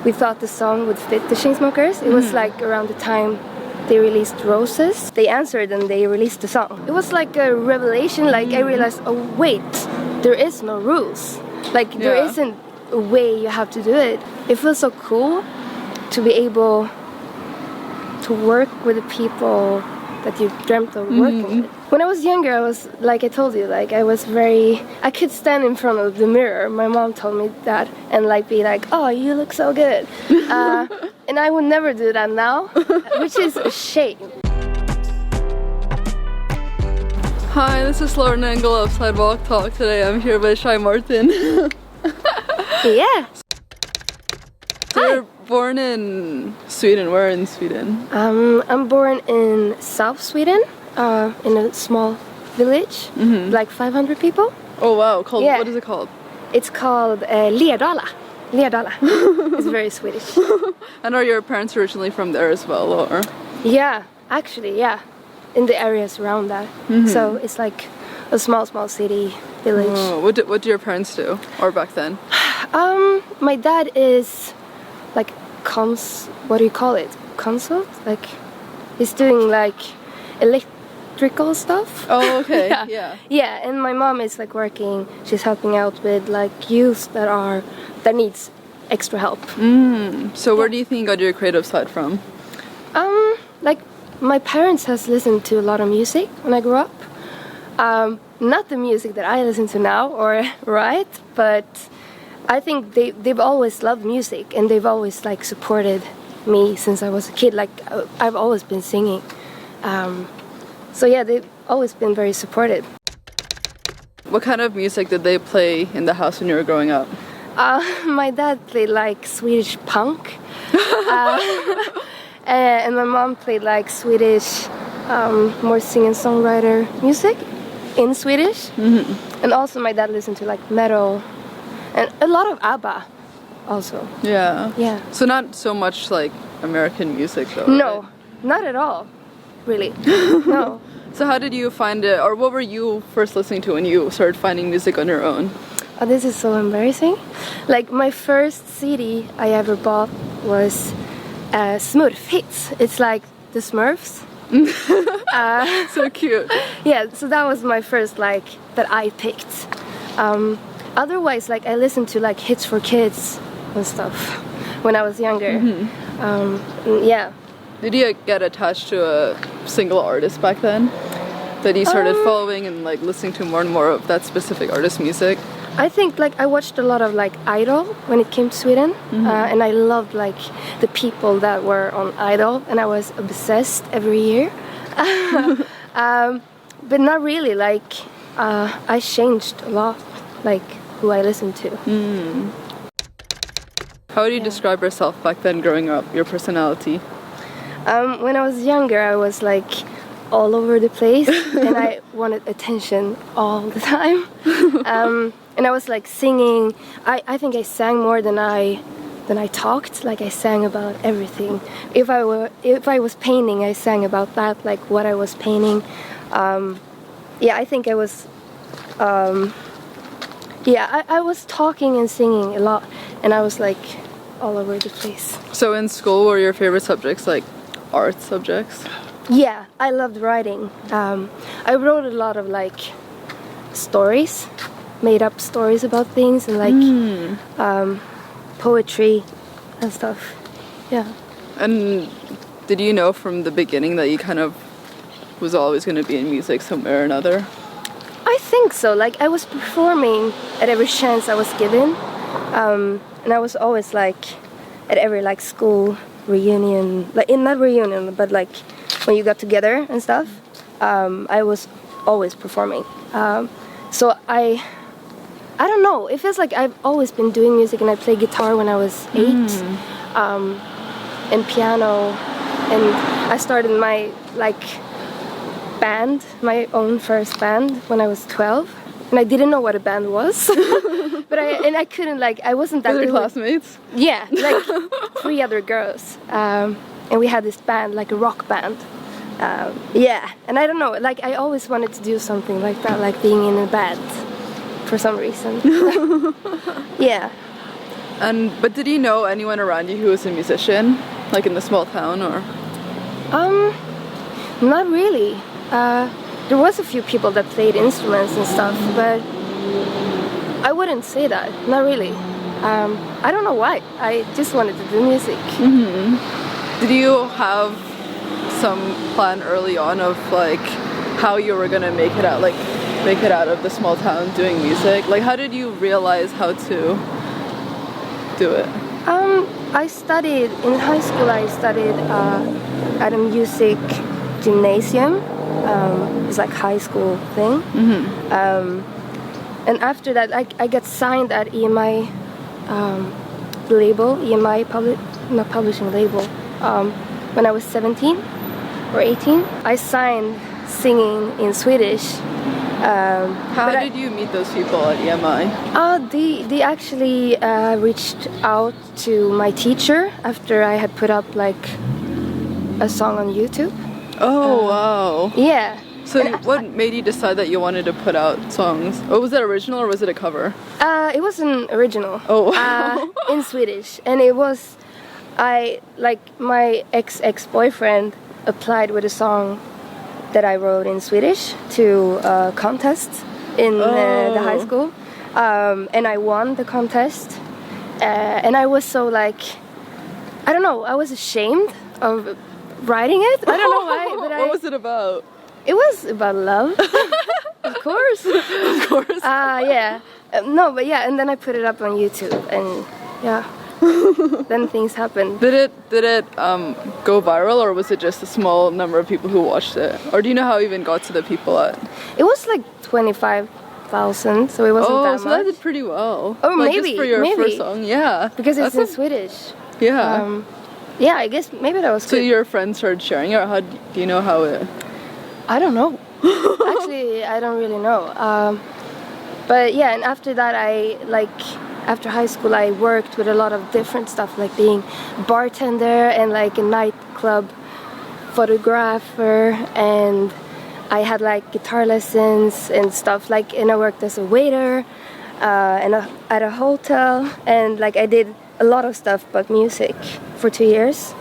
we thought the song would fit the Chainsmokers. It was like around the time they released Roses. They answered and they released the song. It was like a revelation. Like I realized, oh wait, there is no rules. Like there isn't a way you have to do it. It feels so cool to be able to work with the people that you dreamt of working with. When I was younger, I was, like I told you, like I could stand in front of the mirror. My mom told me that, and like be like, oh, you look so good. And I would never do that now, which is a shame. Hi, this is Lauren Engel of Sidewalk Talk. Today I'm here with Shy Martin. Yeah. So you're born in Sweden. Where in Sweden? I'm born in South Sweden, in a small village, like 500 people. Oh wow, what is it called? It's called Lerdala. Lerdala. It's very Swedish. And are your parents originally from there as well, or? Yeah, actually, yeah. In the areas around that. So it's like a small city, village. Oh, what do your parents do? Or back then? My dad is like what do you call it? Consult? Like he's doing like electrical stuff. Oh, okay. Yeah, and my mom is like working, she's helping out with like youth that needs extra help. So where do you think you got your creative side from? Like my parents has listened to a lot of music when I grew up. Not the music that I listen to now or write, but I think they've always loved music and they've always like supported me since I was a kid. Like I've always been singing. So yeah, they've always been very supportive. What kind of music did they play in the house when you were growing up? My dad played like Swedish punk. And my mom played like Swedish, more singer-songwriter music in Swedish. And also my dad listened to like metal and a lot of ABBA also. Yeah. So not so much like American music though, No, right? not at all, really. No. So how did you find it, or what were you first listening to when you started finding music on your own? Oh, this is so embarrassing. Like my first CD I ever bought was Smurf Hits. It's like the Smurfs. So cute. Yeah, so that was my first like that I picked. Otherwise, like I listened to like hits for kids and stuff when I was younger. Yeah. Did you get attached to a single artist back then? That you started following and like listening to more and more of that specific artist's music? I think like I watched a lot of like Idol when it came to Sweden, and I loved like the people that were on Idol, and I was obsessed every year. But not really. Like I changed a lot, like who I listened to. How would you describe yourself back then, growing up? Your personality? When I was younger, I was like all over the place, and I wanted attention all the time. And I was like singing. I think I sang more than I talked. Like I sang about everything. If I was painting, I sang about that, like what I was painting. Yeah, I think I was. I was talking and singing a lot, and I was like all over the place. So in school, were your favorite subjects like art subjects? Yeah, I loved writing. I wrote a lot of like stories, made up stories about things, and like poetry and stuff. Yeah. And did you know from the beginning that you kind of was always going to be in music somewhere or another? I think so. Like I was performing at every chance I was given, and I was always like at every like school reunion, like in not reunion, but like when you got together and stuff. I was always performing. So I don't know. It feels like I've always been doing music, and I played guitar when I was 8, and piano, and I started my like band, my own first band when I was 12, and I didn't know what a band was. But I couldn't like I wasn't that good. Classmates? Yeah, like 3 other girls, and we had this band, like a rock band. Yeah, and I don't know, like I always wanted to do something like that, like being in a band for some reason. Yeah. But did you know anyone around you who was a musician, like in the small town, or? Not really. There was a few people that played instruments and stuff, but I wouldn't say that. Not really. I don't know why. I just wanted to do music. Did you have some plan early on of like how you were gonna make it out of the small town doing music? Like, how did you realize how to do it? I studied in high school. I studied at a music gymnasium. It's like high school thing. And after that, I got signed at EMI label, EMI not publishing label. When I was 17 or 18, I signed singing in Swedish. How did you meet those people at EMI? They actually reached out to my teacher after I had put up like a song on YouTube. Oh, wow. Yeah. So what made you decide that you wanted to put out songs? Oh, was it original or was it a cover? It was an original. Oh, wow. In Swedish. And it was, my ex-boyfriend applied with a song that I wrote in Swedish to a contest in the high school. And I won the contest. And I was so I don't know, I was ashamed of writing it. I don't know why. But what was it about? It was about love. Of course. Of course. Yeah. No, but yeah, and then I put it up on YouTube, and yeah. Then things happened. Did it go viral, or was it just a small number of people who watched it? Or do you know how it even got to the people at? It was like 25,000, so it wasn't that much. Oh, so that did pretty well. Oh, like, maybe. Just for your first song, yeah. Because it's in Swedish. Yeah. Yeah, I guess maybe that was good. So your friends started sharing it, or how do you know how it? I don't know. Actually, I don't really know. But yeah, and after that, after high school, I worked with a lot of different stuff, like being bartender and like a nightclub photographer, and I had like guitar lessons and stuff. And I worked as a waiter, at a hotel, and I did a lot of stuff but music for 2 years.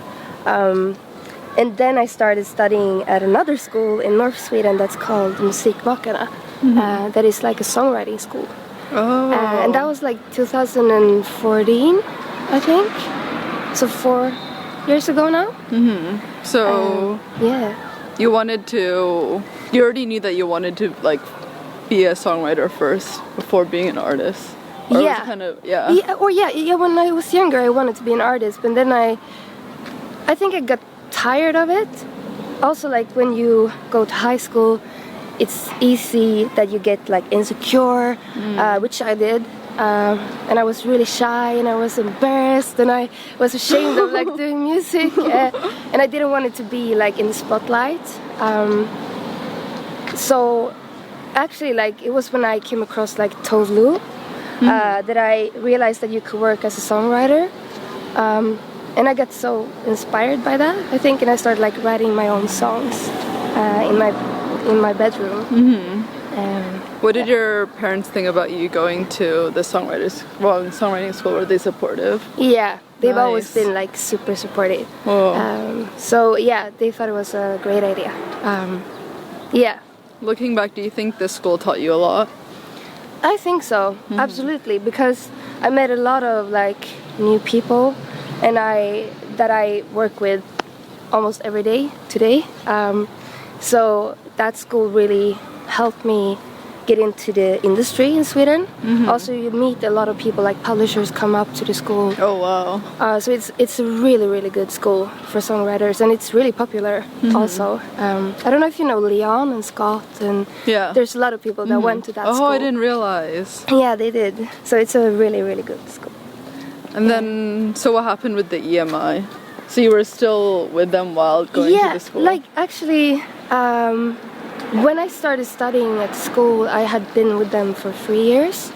And then I started studying at another school in North Sweden that's called Musikmakarna. That is like a songwriting school. Oh. And that was like 2014, I think. So 4 years ago now. So yeah. You already knew that you wanted to be a songwriter first before being an artist. Or yeah. Was it When I was younger, I wanted to be an artist, but then I think I got tired of it. Also, when you go to high school, it's easy that you get insecure, which I did, and I was really shy, and I was embarrassed, and I was ashamed of doing music, and I didn't want it to be in the spotlight. So actually, it was when I came across Tove that I realized that you could work as a songwriter. And I got so inspired by that, I think, and I started writing my own songs in my bedroom. What did your parents think about you going to the songwriting school? Were they supportive? Yeah, they've Nice. always been super supportive. Oh. So yeah, they thought it was a great idea. Yeah. Looking back, do you think this school taught you a lot? I think so, absolutely, because I met a lot of new people, and that I work with almost every day today. So that school really helped me get into the industry in Sweden. Also, you meet a lot of people, publishers come up to the school. Oh wow! So it's a really, really good school for songwriters, and it's really popular also. I don't know if you know Leon and Scott, and there's a lot of people that went to that school. Oh, I didn't realize. Yeah, they did. So it's a really, really good school. And then, so what happened with the EMI? So you were still with them while going to the school? Actually, when I started studying at school, I had been with them for 3 years.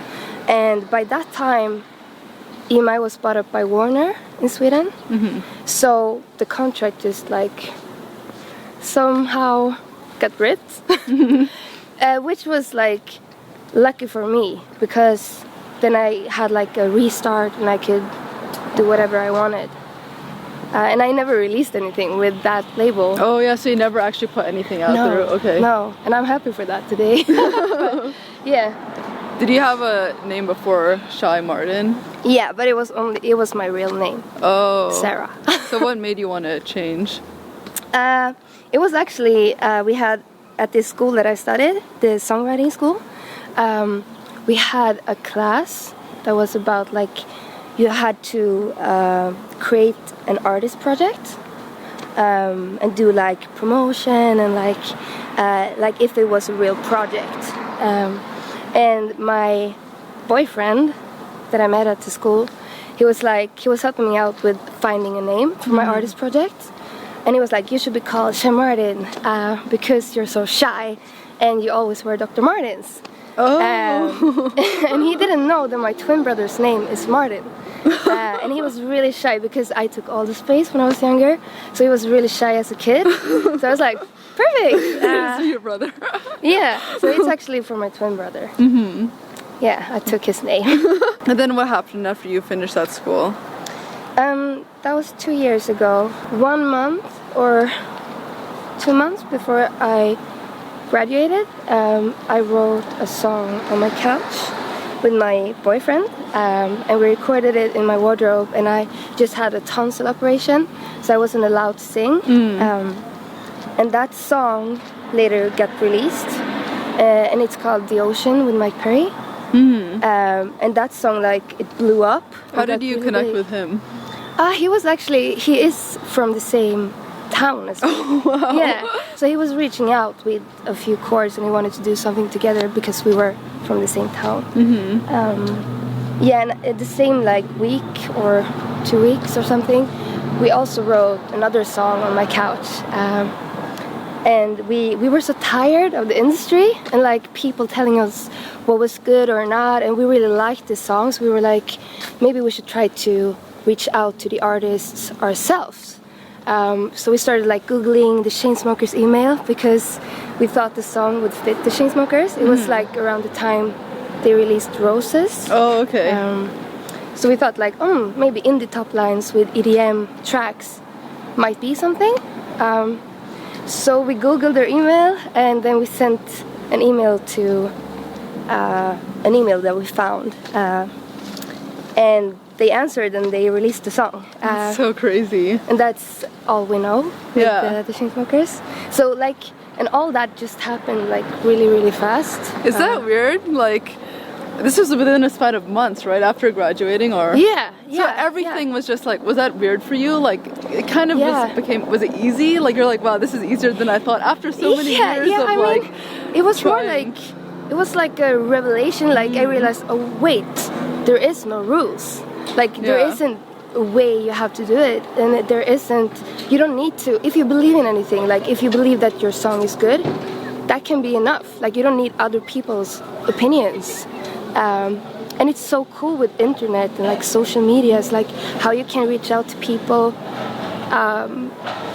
And by that time, EMI was bought up by Warner in Sweden. So the contract just somehow got ripped. Which was lucky for me, because then I had like a restart and I could do whatever I wanted. And I never released anything with that label. Oh yeah, so you never actually put anything out No, there? Okay. No, and I'm happy for that today. But, yeah. Did you have a name before Shy Martin? Yeah, but it was my real name. Oh. Sarah. So what made you want to change? It was actually, we had at this school that I studied, the songwriting school, we had a class that was about like, you had to create an artist project and do like promotion and like if it was a real project. And my boyfriend that I met at the school, he was helping me out with finding a name for my artist project. And he was like, you should be called Shy Martin because you're so shy and you always wear Dr. Martens. Oh. And he didn't know that my twin brother's name is Martin. And he was really shy because I took all the space when I was younger. So he was really shy as a kid. So I was like, perfect. So your brother. Yeah, so it's actually for my twin brother. Mm-hmm. Yeah, I took his name. And then what happened after you finished that school? That was 2 years ago. 1 month or 2 months before I graduated, I wrote a song on my couch with my boyfriend, and we recorded it in my wardrobe, and I just had a tonsil operation, so I wasn't allowed to sing. And that song later got released, and it's called The Ocean with Mike Perry. And that song, like, it blew up. How did you connect with him? He is from the same town as me. Oh, wow. Yeah, so he was reaching out with a few chords and he wanted to do something together because we were from the same town. Yeah, and at the same like week or 2 weeks or something, we also wrote another song on my couch. And we were so tired of the industry and like people telling us what was good or not, and we really liked the songs. We were like, maybe we should try to reach out to the artists ourselves. So we started like Googling the Chainsmokers email because we thought the song would fit the Chainsmokers. It was like around the time they released Roses. Oh, okay. So we thought like, maybe indie top lines with EDM tracks might be something. So we Googled their email and then we sent an email to an email that we found. And they answered and they released the song. That's so crazy. And that's all we know with the Chainsmokers. So like, and all that just happened like really, really fast. Is that weird? Like, this was within a span of months, right? After graduating, or? Yeah. So everything was just like, was that weird for you? Like, it kind of was it easy? Like, you're like, wow, this is easier than I thought after so many years of like, it was trying. more like, it was like a revelation. Like I realized, oh wait, there is no rules. Like there isn't a way you have to do it, and there isn't, you don't need to, if you believe in anything, like if you believe that your song is good, that can be enough. Like you don't need other people's opinions. And it's so cool with internet and like social media. It's like how you can reach out to people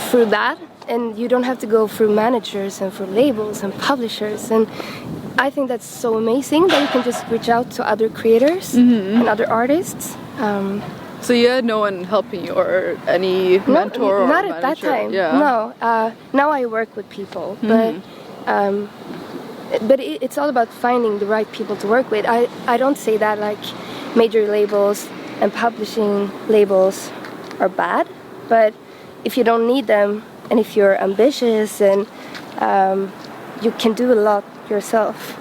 through that, and you don't have to go through managers and through labels and publishers. And I think that's so amazing that you can just reach out to other creators and other artists. So you had no one helping you or any mentor or not manager? At that time. Yeah. No. Now I work with people, but it's all about finding the right people to work with. I don't say that like major labels and publishing labels are bad, but if you don't need them and if you're ambitious and you can do a lot yourself,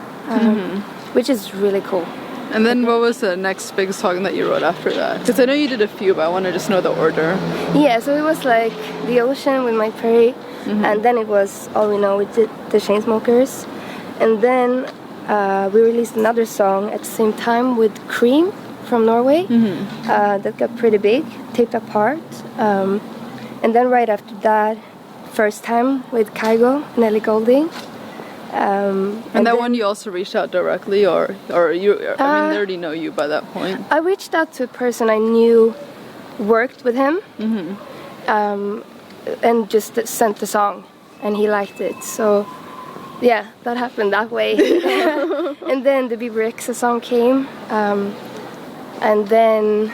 which is really cool. And then what was the next big song that you wrote after that? Because I know you did a few, but I want to just know the order. Yeah, so it was like The Ocean with Mike Perry, and then it was All We Know with the Chainsmokers. And then we released another song at the same time with KREAM from Norway that got pretty big, Taped Apart. And then right after that, First Time with Kygo and Ellie Goulding. And that one you also reached out directly, or you? I mean, they already know you by that point. I reached out to a person I knew worked with him, and just sent the song, and he liked it. So yeah, that happened that way. And then the Bebe Rexha song came, and then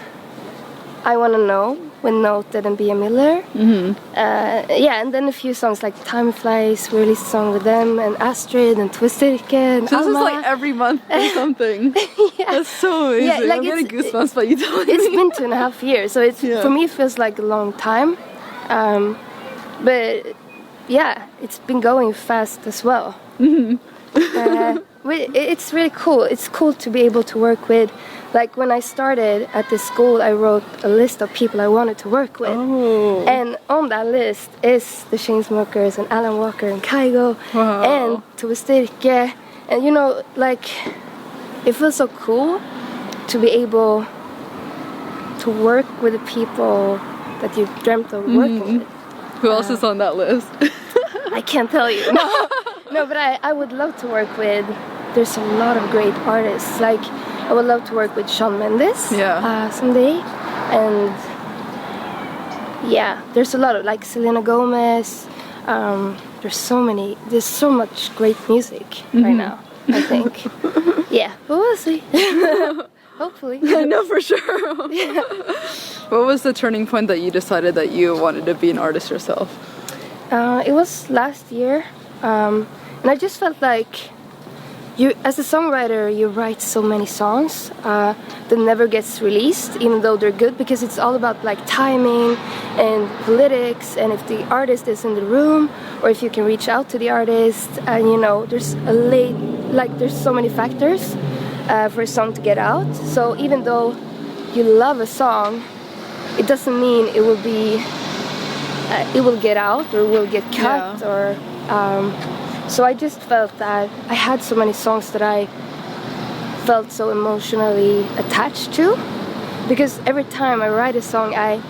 I Wanna Know with Nodi and Bea Miller. Yeah, and then a few songs like Time Flies, we released a song with them, and Astrid and Tove Styrke and So this is ALMA. like every month or something. Yeah. That's so amazing. Yeah, like I'm getting goosebumps by you telling me. It's been 2.5 years, so it's Yeah. for me it feels like a long time. But yeah, it's been going fast as well. It's really cool. It's cool to be able to work with. Like when I started at this school, I wrote a list of people I wanted to work with. Oh. And on that list is the Chainsmokers and Alan Walker and Kygo and Tove Styrke. And you know, like, it feels so cool to be able to work with the people that you dreamt of working with. Who else is on that list? I can't tell you. No, but I would love to work with. There's a lot of great artists. Like I would love to work with Shawn Mendes someday, and yeah, there's a lot of like Selena Gomez. There's so much great music right now. I think. Yeah, but we'll see. Hopefully. I know for sure. Yeah. What was the turning point that you decided that you wanted to be an artist yourself? It was last year, and I just felt like you, as a songwriter, you write so many songs that never gets released, even though they're good, because it's all about like timing and politics, and if the artist is in the room, or if you can reach out to the artist, and you know, there's there's so many factors for a song to get out. So even though you love a song, it doesn't mean it will be. It will get out or will get cut or so I just felt that I had so many songs that I felt so emotionally attached to, because every time I write a song I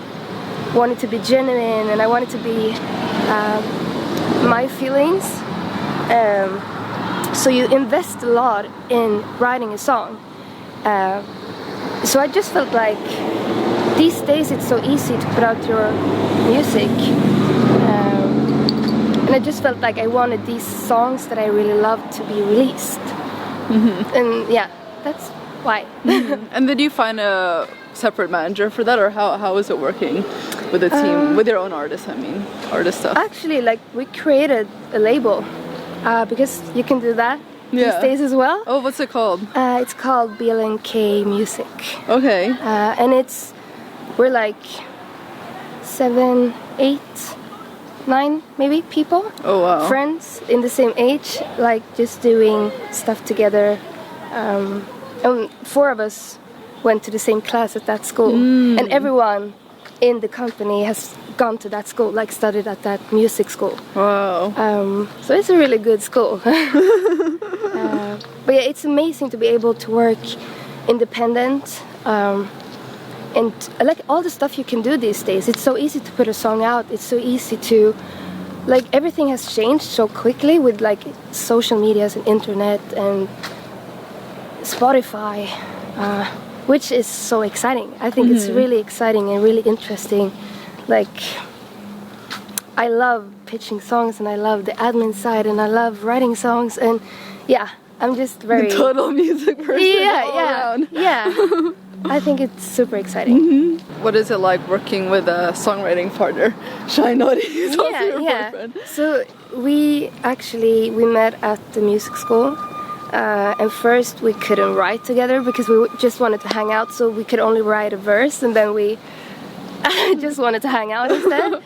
want it to be genuine and I want it to be my feelings, so you invest a lot in writing a song, so I just felt like these days it's so easy to put out your music, and I just felt like I wanted these songs that I really love to be released. And yeah, that's why. And did you find a separate manager for that, or how is it working with the team, with your own artists, artist stuff? Actually, like, we created a label because you can do that these days as well. Oh, what's it called? It's called BLNK Music. Okay. And we're like 7, 8, 9 maybe people. Oh wow. Friends in the same age, like just doing stuff together. And 4 of us went to the same class at that school, and everyone in the company has gone to that school, like studied at that music school. Wow. So it's a really good school. But yeah, it's amazing to be able to work independent. And like all the stuff you can do these days, it's so easy to put a song out. It's so easy to, like, everything has changed so quickly with like social medias and internet and Spotify, which is so exciting. I think it's really exciting and really interesting. Like, I love pitching songs and I love the admin side and I love writing songs, and yeah, I'm just very total music person all around. Yeah. I think it's super exciting. What is it like working with a songwriting partner? Nodi is also your boyfriend. So we met at the music school, and first we couldn't write together because we just wanted to hang out, so we could only write a verse, and then we just wanted to hang out instead.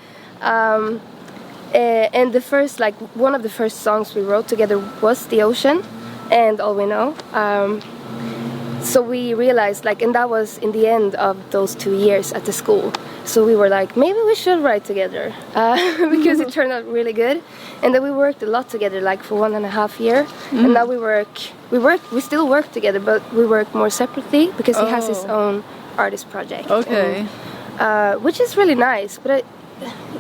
And the first, like, one of the first songs we wrote together was The Ocean and All We Know. So we realized, like, and that was in the end of those 2 years at the school. So we were like, maybe we should write together, because it turned out really good. And then we worked a lot together, like for 1.5 years. And now we still work together, but we work more separately because he has his own artist project. Okay. And, which is really nice. But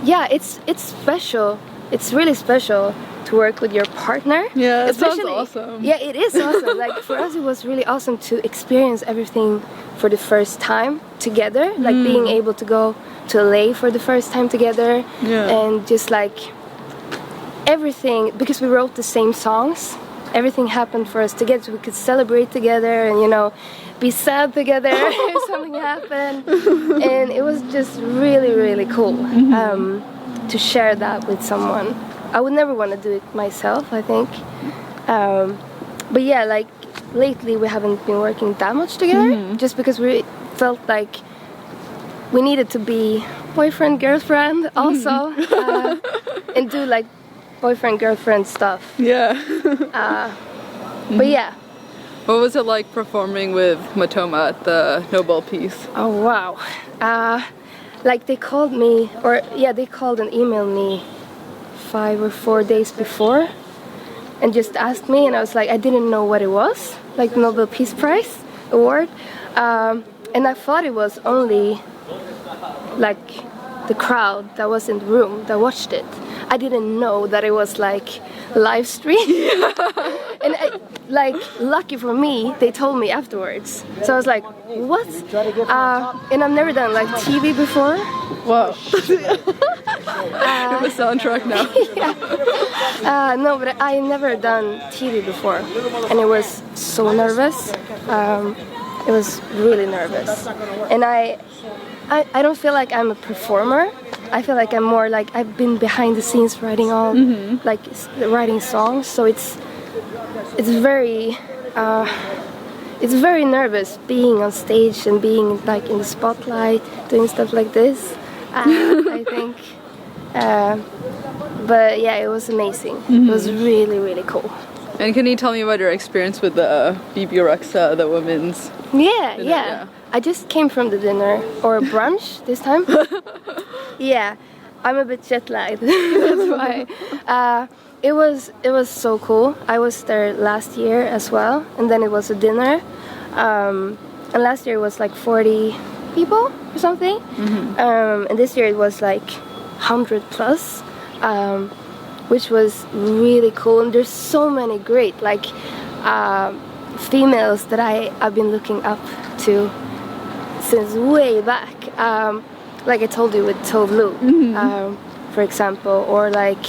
it's special. It's really special to work with your partner. Yeah, it sounds awesome. Yeah, it is awesome. Like, for us it was really awesome to experience everything for the first time together, like being able to go to LA for the first time together, and just like everything, because we wrote the same songs everything happened for us together, so we could celebrate together and, you know, be sad together if something happened. And it was just really, really cool to share that with someone. I would never want to do it myself, I think. But yeah, like lately we haven't been working that much together, just because we felt like we needed to be boyfriend, girlfriend also, and do like boyfriend, girlfriend stuff. Yeah. But yeah. What was it like performing with Matoma at the Nobel Peace? Oh wow. Like they called me, or yeah, they called and emailed me 5 or 4 days before and just asked me, and I was like, I didn't know what it was, like Nobel Peace Prize award, and I thought it was only like the crowd that was in the room that watched it. I didn't know that it was like live stream. And like lucky for me, they told me afterwards. So I was like, what? And I've never done like TV before. Wow. The soundtrack now. Yeah. No, but I never done TV before, and it was so nervous. It was really nervous, and I don't feel like I'm a performer. I feel like I'm more like I've been behind the scenes writing all like writing songs. So it's very nervous being on stage and being like in the spotlight, doing stuff like this. I think. But yeah, it was amazing. It was really, really cool. And can you tell me about your experience with the Bebe Rexha, the women's Yeah, dinner? yeah. I just came from the dinner, or brunch this time. Yeah, I'm a bit jet lagged. That's why. It was so cool. I was there last year as well, and then it was a dinner. And last year it was like 40 people or something. And this year it was like 100 plus, which was really cool. And there's so many great like females that I've been looking up to since way back. Like I told you with Tove Styrke, for example, or like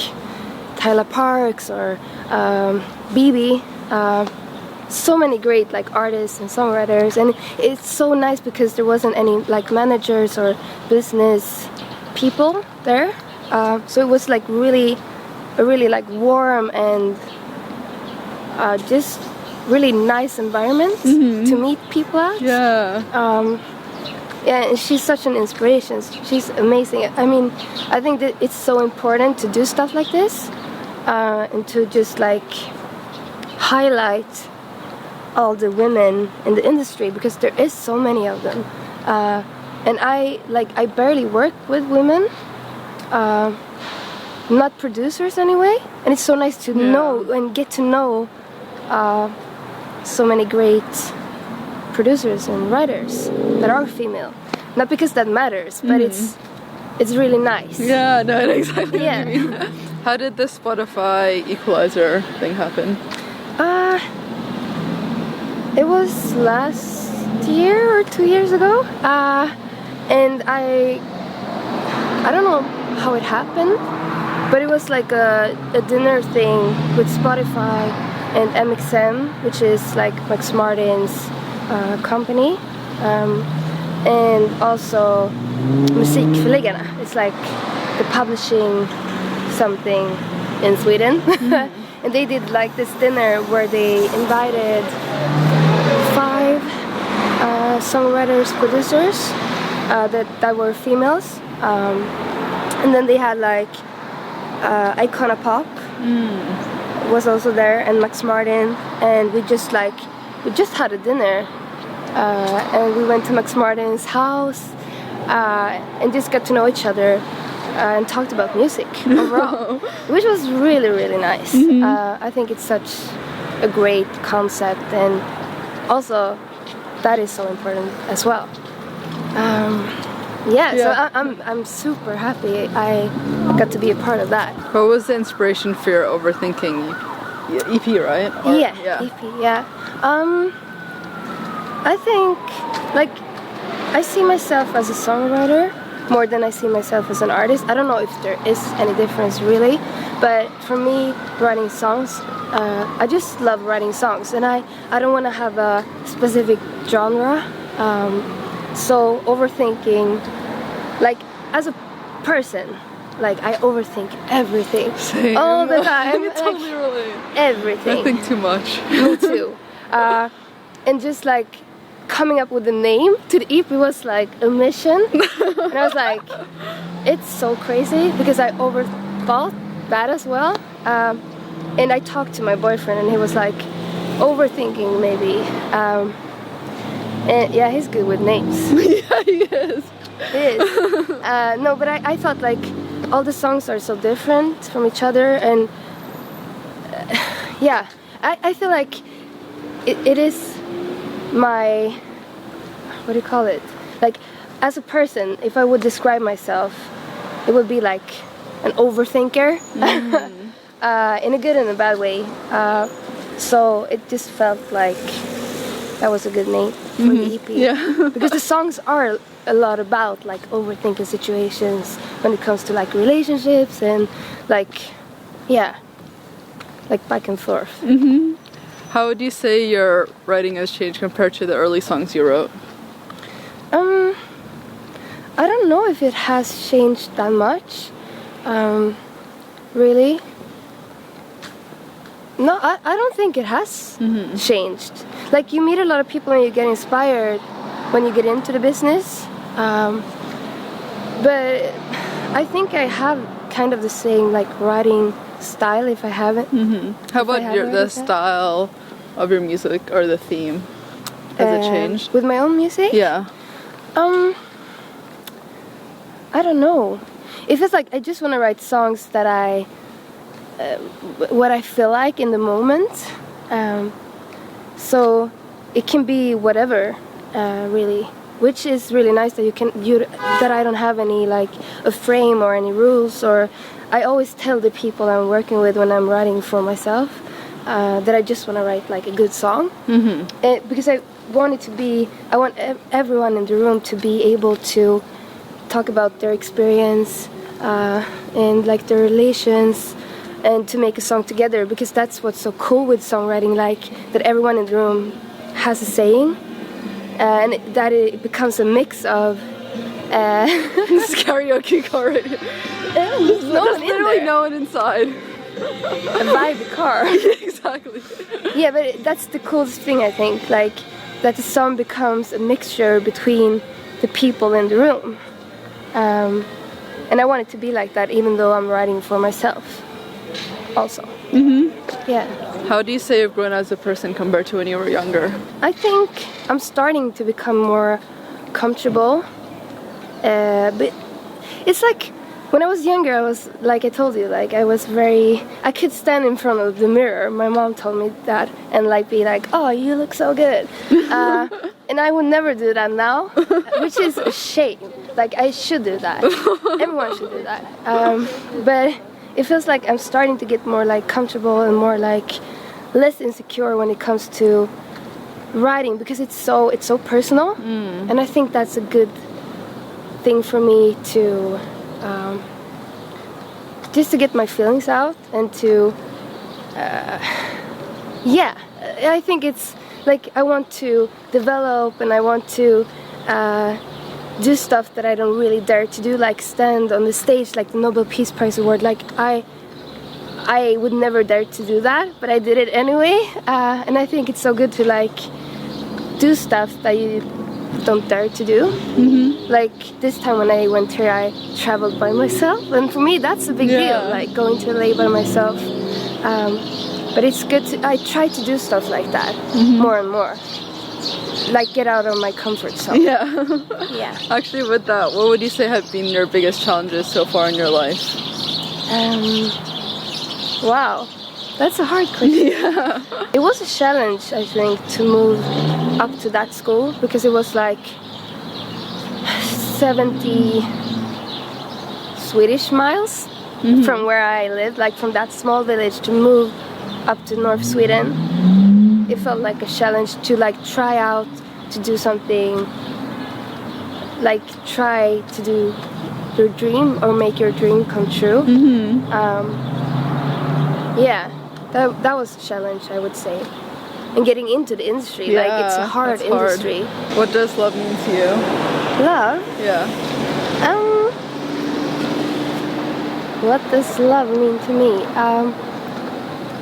Tyler Parks or Bebe. So many great like artists and songwriters, and it's so nice because there wasn't any like managers or business people there. So it was like a really like warm and just really nice environment to meet people at. Yeah. Yeah, and she's such an inspiration. She's amazing. I mean, I think that it's so important to do stuff like this, and to just like highlight all the women in the industry, because there is so many of them. And I barely work with women, not producers anyway. And it's so nice to know and get to know so many great producers and writers that are female. Not because that matters, but it's really nice. Yeah, no, exactly. Yeah. What you mean. How did the Spotify Equalizer thing happen? It was last year or 2 years ago, and I don't know how it happened, but it was like a dinner thing with Spotify and MXM, which is like Max Martin's company, and also Musikförläggarna. It's like the publishing something in Sweden. And they did like this dinner where they invited 5 songwriters, producers that were females, and then they had like Icona Pop was also there, and Max Martin, and we just had a dinner, and we went to Max Martin's house and just got to know each other. And talked about music overall, which was really, really nice. I think it's such a great concept, and also that is so important as well. So I'm super happy I got to be a part of that. What was the inspiration for your Overthinking EP, right? EP, yeah. I think, like, I see myself as a songwriter, more than I see myself as an artist. I don't know if there is any difference really, but for me, writing songs, I just love writing songs, and I don't want to have a specific genre. So overthinking, like as a person, like I overthink everything. Same. All the time. I totally relate. Everything. I think too much. Me too. And just like coming up with the name to the EP was like a mission. And I was like, it's so crazy because I overthought that as well. And I talked to my boyfriend and he was like, overthinking maybe. And yeah, he's good with names. Yeah, he is. He is. No, but I thought like all the songs are so different from each other, and yeah, I feel like it is my, what do you call it? Like, as a person, if I would describe myself, it would be like an overthinker, in a good and a bad way. So it just felt like that was a good name for the EP. Yeah. Because the songs are a lot about like overthinking situations when it comes to like relationships and like, yeah, like back and forth. How would you say your writing has changed compared to the early songs you wrote? I don't know if it has changed that much, really. No, I don't think it has changed. Like, you meet a lot of people and you get inspired when you get into the business. But I think I have kind of the same like writing style if I haven't. How about the style of your music or the theme? Has it changed? With my own music? Yeah. I don't know. If it's like I just want to write songs that what I feel like in the moment. So it can be whatever, really, which is really nice that that I don't have any like a frame or any rules. Or I always tell the people I'm working with when I'm writing for myself that I just want to write like a good song, because I want everyone in the room to be able to talk about their experience and like their relations, and to make a song together, because that's what's so cool with songwriting, like that everyone in the room has a saying, and that it becomes a mix of This is karaoke already. there's no one in literally there. no one inside. By the car. Exactly. Yeah, but that's the coolest thing, I think, like that the song becomes a mixture between the people in the room, and I want it to be like that, even though I'm writing for myself also. Yeah. How do you say you've grown as a person compared to when you were younger? I think I'm starting to become more comfortable, but it's like when I was younger, I was, like I told you, like I could stand in front of the mirror. My mom told me that, and like be like, oh, you look so good. And I would never do that now, which is a shame. Like, I should do that. Everyone should do that. But it feels like I'm starting to get more like comfortable and more like less insecure when it comes to writing, because it's so personal, and I think that's a good thing for me to just to get my feelings out, and to I think it's like I want to develop, and I want to do stuff that I don't really dare to do, like stand on the stage like the Nobel Peace Prize Award. Like I would never dare to do that, but I did it anyway, and I think it's so good to like do stuff that you don't dare to do. Like this time when I went here, I traveled by myself, and for me that's a big deal, like going to LA by myself. But it's good I try to do stuff like that more and more, like get out of my comfort zone. Yeah. Actually, with that, what would you say have been your biggest challenges so far in your life? Wow, that's a hard question. It was a challenge, I think, to move up to that school, because it was like 70 Swedish miles from where I lived, like from that small village to move up to North Sweden. It felt like a challenge to like try out to do something, like try to do your dream or make your dream come true. Yeah, that was a challenge, I would say. And getting into the industry, like it's a hard industry. What does love mean to you? Love? Yeah. What does love mean to me?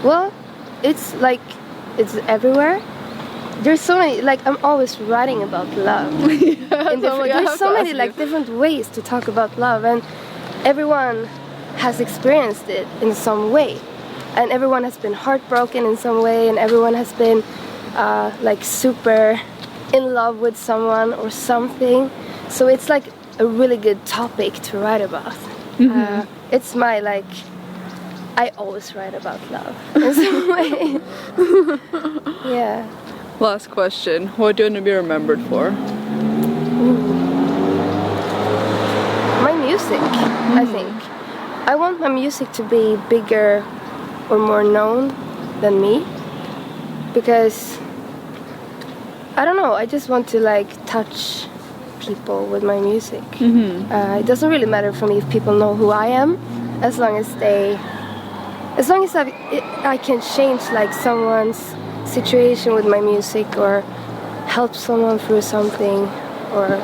Well, it's like, it's everywhere. There's so many, like I'm always writing about love. There's so many like different ways to talk about love, and everyone has experienced it in some way. And everyone has been heartbroken in some way, and everyone has been like super in love with someone or something. So it's like a really good topic to write about. It's my like, I always write about love in some way. Yeah. Last question. What do you want to be remembered for? My music, I think. I want my music to be bigger or more known than me, because I don't know, I just want to like touch people with my music. It doesn't really matter for me if people know who I am, as long as I can change like someone's situation with my music, or help someone through something, or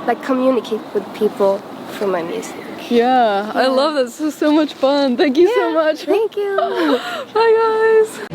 like communicate with people through my music. Yeah, I love that. This was so much fun. Thank you so much. Thank you. Bye guys.